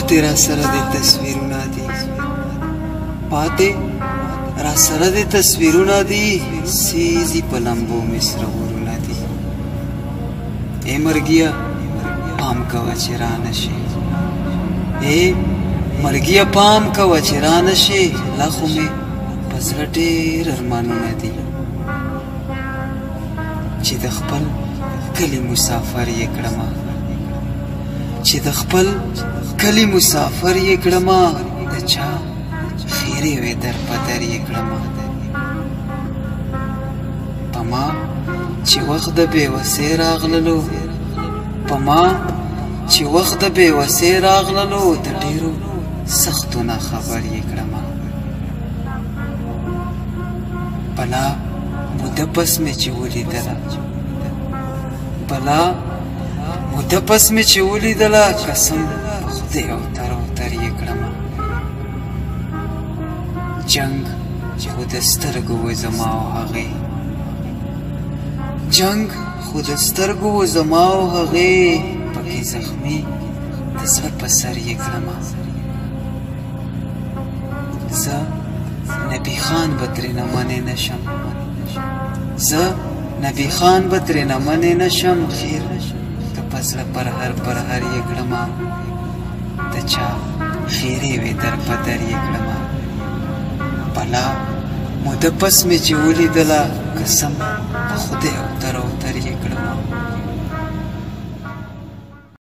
پاتې را سره د تصویرونه دي، پاتې را سره د تصویرونه دي، سیزي په لمبو مې سرورونه دي. ای مرګیه پام کوه چې رانه شي، ای مرګیه پام کوه چې رانه شي، لا خو مې په زړه ډېر ارمانونه دي چې د خپل کلي مسافر یې کړمه، چې د خپل کلي مسافر یې کړمه، د چا خیرې وې در په در یې کړمه. په ما چې وخت د بېوسۍ راغللو، په ما چې وخت د بېوسۍ راغللو، د ډېرو سختو نه خبر یې کړمه. بلا موده پس مې چې ولیدله، بلا موده پس مې چې ولیدله، قسم په خدای اوتر اوتر یې کړمه. جنګ خو د سترګو و زما او هغې، جنګ خو د سترګو و زما او هغې، پکې زخمي د زړه په سر یې کړمه. زه نبي خان به ترېنه منې نه شم، زه نبي خان به ترېنه منې نه شم، خیر که په زړه پرهر پرهر یې کړمه، د چا خیرې وې در په در یې کړمه. بلا موده پس مې چې ولیدله، قسم په خدای اوتر اوتر یې کړمه.